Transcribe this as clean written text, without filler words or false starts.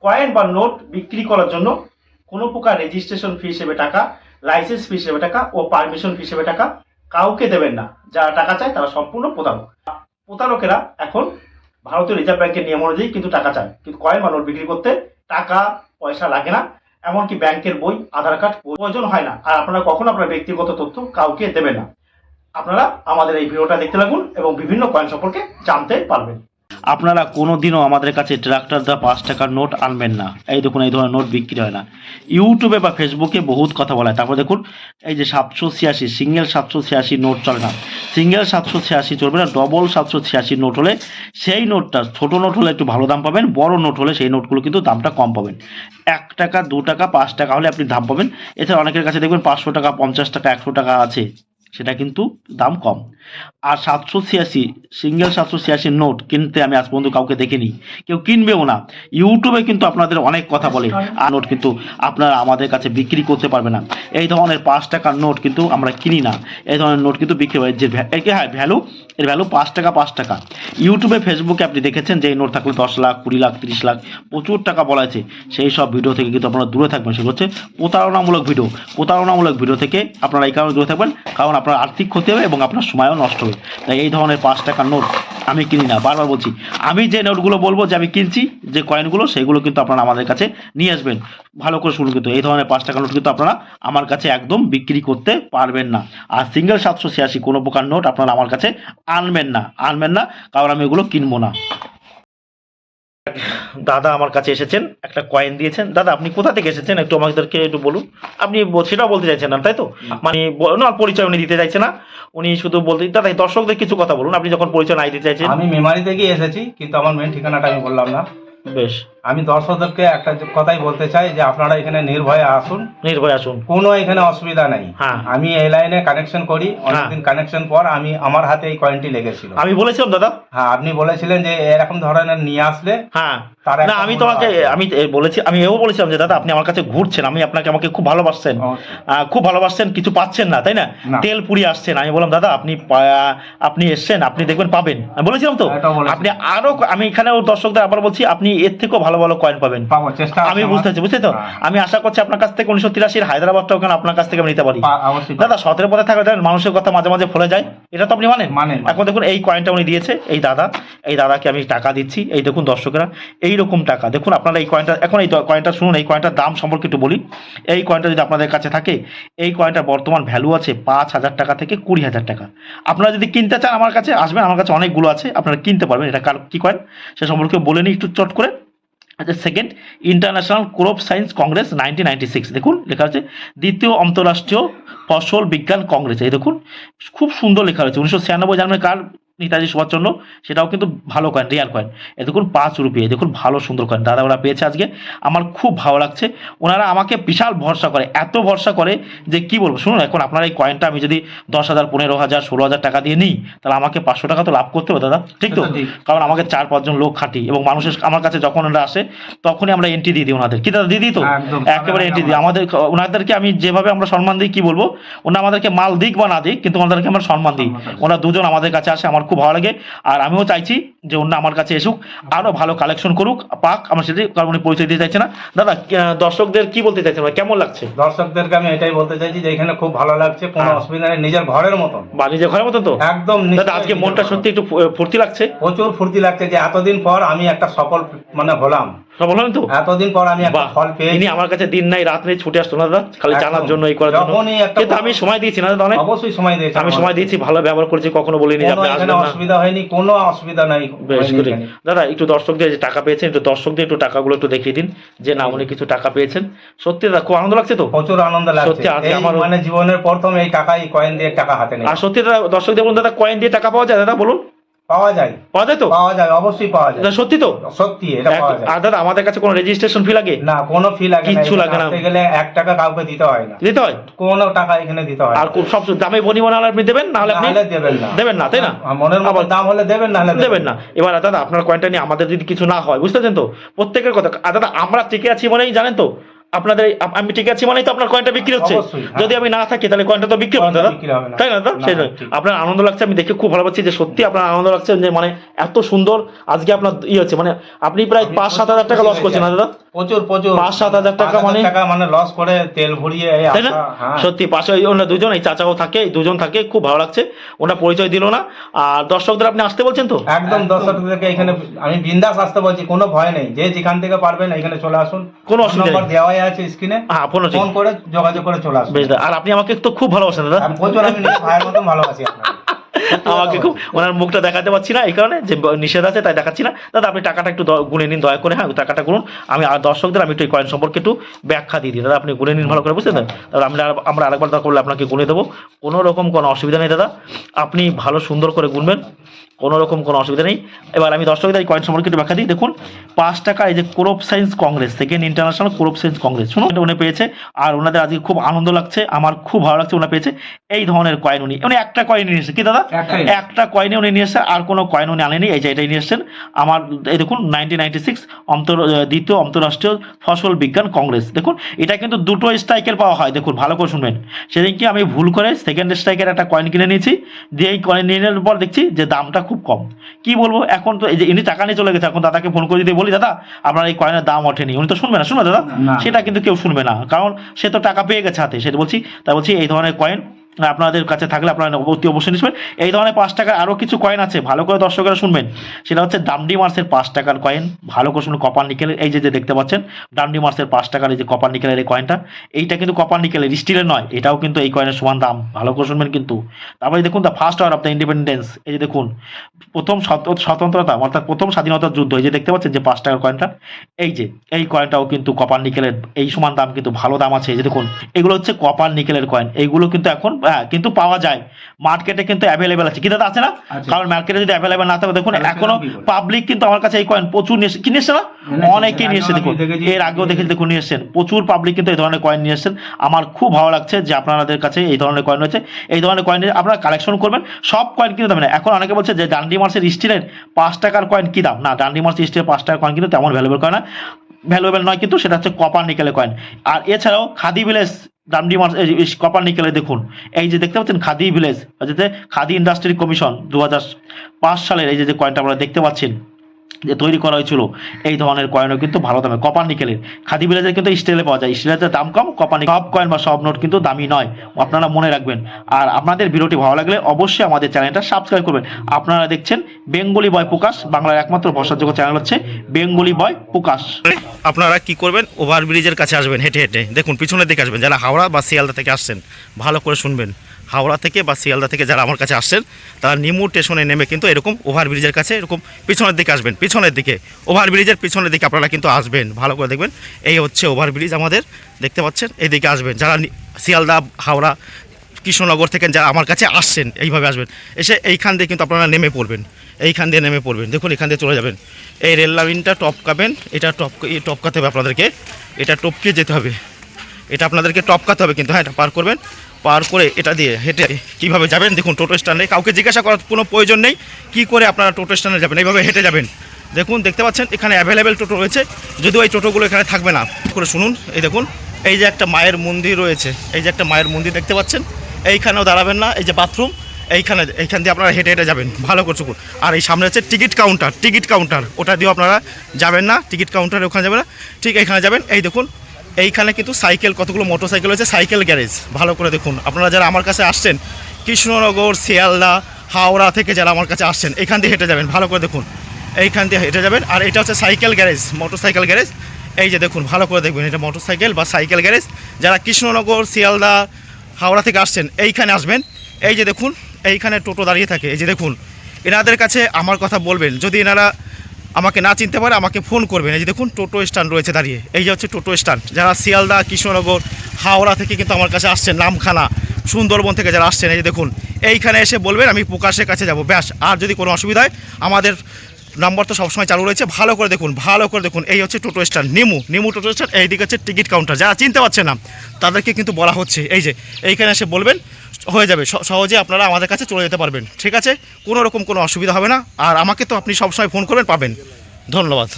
Coin বা note বিক্রি করার জন্য কোনো প্রকার রেজিস্ট্রেশন ফি হিসেবে টাকা, লাইসেন্স ফি হিসেবে টাকা ও পারমিশন ফি হিসেবে টাকা কাউকে দেবেন না। যারা টাকা চায় তারা সম্পূর্ণ প্রতারক। প্রতারকেরা এখন ভারতীয় রিজার্ভ ব্যাংকের নিয়ম অনুযায়ী কিন্তু টাকা চায়, কিন্তু কয়েন বা নোট বিক্রি করতে টাকা পয়সা লাগে না, এমনকি ব্যাংকের বই, আধার কার্ড প্রয়োজন হয় না। আর আপনারা কখনো আপনার ব্যক্তিগত তথ্য কাউকে দেবেন না। আপনারা আমাদের এই ভিডিওটা দেখতে লাগুন এবং বিভিন্ন কয়েন সম্পর্কে জানতে পারবেন। আপনারা কোনোদিনও আমাদের কাছে ট্রাক্টর দা 5 টাকার নোট আনবেন না। এই দেখুন, এই ধরনের নোট বিক্রি হয় না। ইউটিউবে বা ফেসবুকে বহুত কথা বলা হয়। তারপর দেখুন এই যে 786 সিঙ্গেল 786 নোট চলে না। সিঙ্গেল 786 চলবে না, ডবল 786 নোট হলে সেই নোটটা, ছোট নোট হলে একটু ভালো দাম পাবেন, বড় নোট হলে সেই নোটগুলো কিন্তু দামটা কম পাবেন। 1 টাকা 2 টাকা 5 টাকা হলে আপনি দাম পাবেন। এছাড়া অনেকের কাছে দেখবেন 500 টাকা 50 টাকা 100 টাকা আছে, সেটা কিন্তু দাম কম। আর 786 সিঙ্গেল 786 নোট কিনতে আমি আজ পর্যন্ত কাউকে দেখিনি, কেউ কিনবেও না। ইউটিউবে কিন্তু আপনাদের অনেক কথা বলে, আর নোট কিন্তু আপনারা আমাদের কাছে বিক্রি করতে পারবে না। এই ধরনের 5 টাকার নোট কিন্তু আমরা কিনি না। এই ধরনের নোট কিন্তু বিক্রি হয় যে হ্যাঁ ভ্যালু, এর ভ্যালু 5 টাকা 5 টাকা। ইউটিউবে ফেসবুকে আপনি দেখেছেন যে এই নোট থাকলে 10 লাখ 20 লাখ 30 লাখ প্রচুর টাকা বলা আছে। সেই সব ভিডিও থেকে কিন্তু আপনারা দূরে থাকবেন। সেগুলো হচ্ছে প্রতারণামূলক ভিডিও। প্রতারণামূলক ভিডিও থেকে আপনারা এই কারণে দূরে থাকবেন, কারণ আপনার আর্থিক ক্ষতি হবে এবং আপনার সময়ও নষ্ট হবে। তাই এই ধরনের 5 টাকার নোট আমি কিনি না। বারবার বলছি, আমি যে নোটগুলো বলবো যে আমি কিনছি, যে কয়েনগুলো, সেগুলো কিন্তু আপনারা আমাদের কাছে নিয়ে আসবেন। ভালো করে শুনুন, কিন্তু এই ধরনের 5 টাকার নোট কিন্তু আপনারা আমার কাছে একদম বিক্রি করতে পারবেন না। আর সিঙ্গেল 786 কোনো প্রকার নোট আপনারা আমার কাছে আনবেন না, কারণ আমি এগুলো কিনবো না। দাদা আমার কাছে এসেছেন, একটা কয়েন দিয়েছেন। দাদা আপনি কোথা থেকে এসেছেন একটু আমাদেরকে একটু বলুন। আপনি সেটাও বলতে চাইছেন না, তাই তো? মানে না, পরিচয় উনি দিতে চাইছে না, উনি শুধু বলতে। দাদা দর্শকদের কিছু কথা বলুন, আপনি যখন পরিচয় নাই দিতে চাইছেন। আমি মেমারি থেকে এসেছি, কিন্তু আমার মেন ঠিকানাটা আমি বললাম না। বেশ, আমি দর্শকদেরকে একটা কথাই বলতে চাই যে আপনারা এখানে নির্ভয়ে আসুন, নির্ভয় আসুন। কোনো এখানে অসুবিধা নাই। হ্যাঁ। আমি এই লাইনে কানেকশন করি, অনেকদিন কানেকশন পর আমি আমার হাতে এই কয়েনটি লেগেছিল। আমি বলেছিলাম দাদা। হ্যাঁ, আপনি বলেছিলেন যে এরকম ধরনের নিয়ে আসলে। হ্যাঁ, তার না একটা আমি মূল্য তোমাকে আছে। আমি বলেছি, আমি এও বলেছিলাম যে দাদা আপনি আমার কাছে ঘুরছেন, আমি আমাকে খুব ভালোবাসছেন, খুব ভালোবাসছেন, কিছু পাচ্ছেন না, তাই না? না। তেল পুড়িয়ে আসছেন। আমি বললাম দাদা আপনি এসছেন, আপনি দেখবেন পাবেন। আমি বলেছিলাম তো। এটাও বলেছি। আপনি আরো, আমি এখানেও দর্শকদের আবার বলছি, আপনি এর থেকেও ভালো ভালো কয়েন পাবেন। পাবো, চেষ্টা আছে আমি আমার। বুঝতে তো। হ্যাঁ। আমি আশা করছি আপনার কাছ থেকে 1983 হায়দ্রাবাদটাও কেন আপনার কাছ থেকে আমি নিতে পারি। অবশ্যই দাদা সতেরো পথে থাকলে মানুষের কথা মাঝে মাঝে ভুলে যায়, এটা তো আপনি মানেন। মানেন। এখন দেখুন এই কয়েনটা উনি দিয়েছে, এই দাদাকে আমি টাকা দিচ্ছি। এই দেখুন দর্শকেরা, এইরকম টাকা দেখুন। আপনারা এই কয়েনটা, এখন এই কয়েনটা শুনুন, এই কয়েনটার দাম সম্পর্কে একটু বলি। এই কয়েনটা যদি আপনাদের কাছে থাকে, এই কয়েনটার বর্তমান ভ্যালু আছে 5,000 টাকা থেকে 20,000 টাকা। আপনারা যদি কিনতে চান আমার কাছে আসবেন, আমার কাছে অনেকগুলো আছে, আপনারা কিনতে পারবেন। এটা কি কয়েন সে সম্পর্কে বলে নিই একটু চট করে। আচ্ছা, second international crop science Congress 1996, দেখুন লেখা আছে দ্বিতীয় অন্তর্রাষ্ট্রীয় ফসল বিজ্ঞান কংগ্রেস। এই দেখুন খুব সুন্দর লেখা রয়েছে। 1996 জানুয়ারি কার? নেতাজি সুভাষচন্দ্র। সেটাও কিন্তু ভালো কয়েন, রিয়াল কয়েন। এ দেখুন 5 রুপিয়া, দেখুন ভালো সুন্দর কয়েন। দাদা ওরা পেয়েছে আজকে, আমার খুব ভালো লাগছে। ওনারা আমাকে বিশাল ভরসা করে, এত ভরসা করে যে কি বলবো। শুনুন, এখন আপনার এই কয়েনটা আমি যদি 10,000 15,000 16,000 টাকা দিয়ে নিই, তাহলে আমাকে 500 টাকা তো লাভ করতে হবে দাদা, ঠিক তো? কারণ আমাকে 4-5 জন লোক খাটি, এবং মানুষের আমার কাছে যখন ওরা আসে তখনই আমরা এন্ট্রি দিয়ে দিই ওনাদের। কি দাদা দিয়ে দিই তো? একেবারে এন্ট্রি দিই। ওনাদেরকে আমি যেভাবে আমরা সম্মান দিই, কি বলবো, ওনারা আমাদেরকে মাল দিক বা না দিক, কিন্তু ওনাদেরকে আমরা সম্মান দিই। ওনারা দুজন আমাদের কাছে আসে, আমার খুব ভালো লাগে। আর আমিও চাইছি যে ওনারা আমার কাছে এসুক, আরো ভালো কালেকশন করুক, পাক। আমার সেটাই, কারণ উনি পরিচয় দিতে চাইছে না। দাদা দর্শকদের কি বলতে চাইছেন, কেমন লাগছে? দর্শকদেরকে আমি এটাই বলতে চাইছি যে এখানে খুব ভালো লাগছে, কোনো অসুবিধা নেই, নিজের ঘরের মতন। বা নিজের ঘরের মতো তো একদম। দাদা আজকে মনটা সত্যি একটু ফুর্তি লাগছে, প্রচুর ফুর্তি লাগছে যে এতদিন পর আমি একটা সফল হলাম। সফল হলেন তো? এতদিন পর আমি একটা ফল পেয়েছি। ইনি আমার কাছে দিন নাই রাত নেই ছুটে আসতো না দাদা, খালি জানার জন্য, এই করার জন্য। কিন্তু আমি সময় দিয়েছি না দাদা, অনেক। অবশ্যই সময় দিয়েছি, আমি সময় দিয়েছি, ভালো ব্যবহার করেছি, কখনো বলিনি যে আপনি আসবেন না। অসুবিধা হয়নি, কোনো অসুবিধা নাই। বেশ করে দাদা একটু দর্শকদের যে টাকা পেয়েছেন, একটু দর্শকদের একটু টাকাগুলো একটু দেখিয়ে দিন যে না উনি কিছু টাকা পেয়েছেন। সত্যি দাদা খুব আনন্দ লাগছে তো? প্রচুর আনন্দ লাগছে। সত্যি আজকে আমার জীবনের প্রথম এই কয়েন দিয়ে টাকা হাতে নেই। আর সত্যি দাদা দর্শকদের বলুন, দাদা কয়েন দিয়ে টাকা পাওয়া যায়? দাদা বলুন। পাওয়া যায় তো? পাওয়া যায়, অবশ্যই পাওয়া যায়। সত্যি তো? সত্যি, এটা পাওয়া যায়। আর দাদা আমাদের কাছে কোনো রেজিস্ট্রেশন ফি লাগে? না, কোনো ফি লাগে না, কিচ্ছু লাগে না। গেলে 1 টাকা কাউকে দিতে হয় না। দিতে হয়? কোনো টাকা এখানে দিতে হয়। আর সব দামে বনি বানালে আপনি দেবেন, না হলে আপনি দেবেন না, তাই না? মনের মতো দাম হলে দেবেন, না হলে দেবেন না। এবার দাদা আপনার কয়েনটা নিয়ে আমাদের যদি কিছু না হয়, বুঝতেছেন তো, প্রত্যেকের কথা। আর দাদা আমরা টিকে আছি মানেই, জানেন তো, আপনাদের আমি ঠিক আছে মানেই তো আপনার কয়েনটা বিক্রি হচ্ছে। যদি আমি না থাকি তাহলে কয়েনটা তো বিক্রি হবে দাদা, তাই না দাদা? সেই আপনার আনন্দ লাগছে, আমি দেখে খুব ভালো পাচ্ছি যে সত্যি আপনার আনন্দ লাগছে যে মানে এত সুন্দর আজকে আপনার হচ্ছে, মানে আপনি প্রায় 5-7 হাজার টাকা লস করছেন না দাদা? প্রচুর প্রচুর 5-7 হাজার টাকা 5,000 টাকা মানে লস করে তেল ভরিয়ে এই তাই না? আসা, হ্যাঁ। সত্যি পাশে ওনারা দুজন, এই চাচাও থাকে, এই দুজন থাকে, খুব ভালো লাগছে। ওনার পরিচয় দিল না। আর দর্শকদের আপনি আসতে বলছেন তো? একদম দর্শকদেরকে এখানে আমি বিন্দাস আসতে বলছি, কোনো ভয় নেই, যে যেখান থেকে পারবেন এখানে চলে আসুন। কোনো অসুবিধা নম্বর নেই। দেওয়াই আছে স্ক্রিনে, হ্যাঁ, ফোন ফোন করে যোগাযোগ করে চলে আসুন। বেশ দাদা। আর আপনি আমাকে তো খুব ভালোবাসেন দাদা। আমি প্রচুর, আমি নিজের ভাইয়ের মতন ভালোবাসি আপনাকে। আমাকে খুব, ওনার মুখটা দেখাতে পারছি না এই কারণে যে নিষেধ আছে, তাই দেখাচ্ছি না। দাদা আপনি টাকাটা একটু গুনে নিন দয়া করে, হ্যাঁ টাকাটা গুনুন। আমি আর দর্শকদের আমি একটু এই কয়েন সম্পর্কে একটু ব্যাখ্যা দিয়ে দিই। দাদা আপনি গুনে নিন ভালো করে, বুঝলেন? দাদা আমরা আরেকবার দরকার করলে আপনাকে গুনে দেবো, কোনো রকম কোনো অসুবিধা নেই দাদা। আপনি ভালো সুন্দর করে গুনবেন, কোনো রকম কোনো অসুবিধা নেই। এবার আমি দর্শকদের এই কয়েন সম্পর্কে একটু ব্যাখ্যা দিই। দেখুন 5 টাকা, এই যে crop science congress, second international crop science congress, শুনুন উনি পেয়েছে। আর ওনাদের আজকে খুব আনন্দ লাগছে, আমার খুব ভালো লাগছে, ওনারা পেয়েছে এই ধরনের কয়েন। উনি একটা কয়েন নিয়ে এসেছে, কি দাদা? একটাই। একটা কয়েনে উনি নিয়ে এসেছে, আর কোনো কয়েন উনি আনেনি। এই যে এটাই নিয়ে এসেছেন আমার, এই দেখুন 1996 দ্বিতীয় অন্তর্রাষ্ট্রীয় ফসল বিজ্ঞান কংগ্রেস। দেখুন এটা কিন্তু দুটো স্ট্রাইকের পাওয়া হয়, দেখুন ভালো করে শুনবেন। সেদিনকে আমি ভুল করে সেকেন্ড স্ট্রাইকের একটা কয়েন কিনে নিয়েছি, দিয়ে এই কয়েন নিয়ে নেওয়ার পর দেখছি যে দামটা খুব কম। কি বলবো, এখন তো এই যে ইনি টাকা নিয়ে চলে গেছে, এখন দাদাকে ফোন করে দিয়ে বলি দাদা আপনার এই কয়েনের দাম ওঠেনি, উনি তো শুনবে না, শুনবে দাদা? না। সেটা কিন্তু কেউ শুনবে না, কারণ সে তো টাকা পেয়ে গেছে হাতে, সেটা বলছি। তাই বলছি এই ধরনের কয়েন আপনাদের কাছে থাকলে আপনারা অতি অবশ্যই নিবেন। এই ধরনের 5 টাকার আরও কিছু কয়েন আছে, ভালো করে দর্শকেরা শুনবেন। সেটা হচ্ছে ডান্ডি মার্সের 5 টাকার কয়েন, ভালো করে শুনুন। কপার নিকেলের, এই যে দেখতে পাচ্ছেন ডান্ডি মার্সের 5 টাকার এই যে কপার নিকেলের এই কয়েনটা, এইটা কিন্তু কপার নিকেলের, স্টিলের নয়, এটাও কিন্তু এই কয়েনের সমান দাম, ভালো করে শুনবেন কিন্তু। তারপরে দেখুন the first hour of the independence, এই যে দেখুন প্রথম স্বতন্ত্রতা অর্থাৎ প্রথম স্বাধীনতার যুদ্ধ, এই যে দেখতে পাচ্ছেন যে 5 টাকার কয়েনটা, এই যে এই কয়েনটাও কিন্তু কপার নিকেলের, এই সমান দাম, কিন্তু ভালো দাম আছে। এই যে দেখুন এগুলো হচ্ছে কপার নিকেলের কয়েন, এইগুলো কিন্তু এখন কিন্তু পাওয়া যায় মার্কেটে, কিন্তু অ্যাভেলেবেল আছে, কি দাদা আছে না? কারণ মার্কেটে যদি অ্যাভেলেবেল না থাকে, দেখুন এখনো পাবলিক কিন্তু আমার কাছে এই কয়েন প্রচুর কিনে এসছে না, অনেকেই নিয়ে এসছে। দেখুন এর আগেও দেখেছি, দেখুন নিয়ে এসছেন প্রচুর পাবলিক, কিন্তু এই ধরনের কয়েন নিয়ে এসছেন। আমার খুব ভালো লাগছে যে আপনাদের কাছে এই ধরনের কয়েন রয়েছে। এই ধরনের কয়েন আপনারা কালেকশন করবেন, সব কয়েন কিনতে হবে না। এখন অনেকে বলছে যে ডান্ডি মার্সের স্টিলের 5 টাকার কয়েন কি দাম, না ডান্ডি মার্সের স্টিলের 5 টাকার কয়েন কিন্তু তেমন ভ্যালুয়েবল কয়েন না, ভ্যালুয়েবল নয়, কিন্তু সেটা হচ্ছে কপার নিকেলের কয়েন। আর এছাড়াও খাদি ভিলেজ ডান্ডি মার্স কপার নিকেলে, দেখুন এই যে দেখতে পাচ্ছেন খাদি ভিলেজ, যেতে খাদি ইন্ডাস্ট্রি কমিশন 2005 সালের এই যে কয়েনটা আপনারা দেখতে পাচ্ছেন যে তৈরি করা হয়েছিল, এই ধরনের কয়েনও কিন্তু ভালো দামে কপার নিকেলের। খাদি ভিলেজের কিন্তু স্টিলে পাওয়া যায়, স্টিলের দাম কম, কপার নিকেল সব কয়েন বা সব নোট কিন্তু দামি নয়, আপনারা মনে রাখবেন। আর আপনাদের ভিডিওটি ভালো লাগলে অবশ্যই আমাদের চ্যানেলটা সাবস্ক্রাইব করবেন। আপনারা দেখছেন বেঙ্গলি বয় প্রকাশ, বাংলার একমাত্র ভরসাযোগ্য চ্যানেল হচ্ছে বেঙ্গলি বয় প্রকাশ। আপনারা কি করবেন, ওভারব্রিজের কাছে আসবেন হেঁটে হেঁটে, দেখুন পিছনের দিকে আসবেন, যারা হাওড়া বা শিয়ালদা থেকে আসছেন ভালো করে শুনবেন। হাওড়া থেকে বা শিয়ালদা থেকে যারা আমার কাছে আসছেন, তারা নিমু স্টেশনে নেমে কিন্তু এরকম ওভারব্রিজের কাছে এরকম পিছনের দিকে আসবেন, পিছনের দিকে ওভারব্রিজের পিছনের দিকে আপনারা কিন্তু আসবেন, ভালো করে দেখবেন। এই হচ্ছে ওভারব্রিজ আমাদের, দেখতে পাচ্ছেন, এইদিকে আসবেন। যারা শিয়ালদা, হাওড়া, কৃষ্ণনগর থেকে যারা আমার কাছে আসছেন এইভাবে আসবেন, এসে এইখান দিয়ে কিন্তু আপনারা নেমে পড়বেন, এইখান দিয়ে নেমে পড়বেন, দেখুন এখান দিয়ে চলে যাবেন। এই রেল লাইনটা টপকাবেন, এটা টপকাতে হবে আপনাদেরকে, এটা টপকে যেতে হবে, এটা আপনাদেরকে টপকাতে হবে কিন্তু, হ্যাঁ এটা পার করবেন। পার করে এটা দিয়ে হেঁটে কীভাবে যাবেন, দেখুন টোটো স্ট্যান্ডে কাউকে জিজ্ঞাসা করার কোনো প্রয়োজন নেই, কী করে আপনারা টোটো স্ট্যান্ডে যাবেন, এইভাবে হেঁটে যাবেন। দেখুন দেখতে পাচ্ছেন এখানে অ্যাভেলেবেল টোটো রয়েছে, যদিও এই টোটোগুলো এখানে থাকবে না, করে শুনুন। এই দেখুন এই যে একটা মায়ের মন্দির রয়েছে, এই যে একটা মায়ের মন্দির দেখতে পাচ্ছেন, এইখানেও দাঁড়াবেন না, এই যে বাথরুম, এইখান দিয়ে আপনারা হেঁটে হেঁটে যাবেন, ভালো করে চুকুন। আর এই সামনে হচ্ছে টিকিট কাউন্টার, ওটা দিয়েও আপনারা যাবেন না, টিকিট কাউন্টারে ওখানে যাবেন না, ঠিক এইখানে যাবেন। এই দেখুন এইখানে কিন্তু সাইকেল, কতগুলো মোটর সাইকেল রয়েছে, সাইকেল গ্যারেজ, ভালো করে দেখুন। আপনারা যারা আমার কাছে আসছেন কৃষ্ণনগর, শিয়ালদা, হাওড়া থেকে যারা আমার কাছে আসছেন, এখান দিয়ে হেঁটে যাবেন, ভালো করে দেখুন, এইখান দিয়ে হেঁটে যাবেন। আর এটা হচ্ছে cycle garage, motor cycle garage, এই যে দেখুন ভালো করে দেখবেন, এটা মোটর সাইকেল বা সাইকেল গ্যারেজ। যারা কৃষ্ণনগর, শিয়ালদা, হাওড়া থেকে আসছেন এইখানে আসবেন। এই যে দেখুন এইখানে টোটো দাঁড়িয়ে থাকে, এই যে দেখুন এনাদের কাছে আমার কথা বলবেন, যদি এনারা আমাকে না চিনতে পারে আমাকে ফোন করবেন। এই যে দেখুন টোটো স্ট্যান্ড রয়েছে দাঁড়িয়ে, এই যে হচ্ছে টোটো স্ট্যান্ড। যারা শিয়ালদা, কৃষ্ণনগর, হাওড়া থেকে কিন্তু আমার কাছে আসছেন, নামখানা, সুন্দরবন থেকে যারা আসছেন, এই যে দেখুন এইখানে এসে বলবেন আমি প্রকাশের কাছে যাব, ব্যাস। আর যদি কোনো অসুবিধা হয় আমাদের নাম্বার তো সবসময় চালু রয়েছে, ভালো করে দেখুন, ভালো করে দেখুন। এই হচ্ছে টোটো স্ট্যান্ড, নিমু টোটো স্ট্যান্ড, এইদিকে হচ্ছে টিকিট কাউন্টার। যারা চিনতে পারছে না তাদেরকে কিন্তু বলা হচ্ছে, এই যে এইখানে এসে বলবেন, হয়ে যাবে, সহজে আপনারা আমাদের কাছে চলে যেতে পারবেন, ঠিক আছে? কোনো রকম কোনো অসুবিধা হবে না। আর আমাকে তো আপনি সবসময় ফোন করবেন, পাবেন। ধন্যবাদ।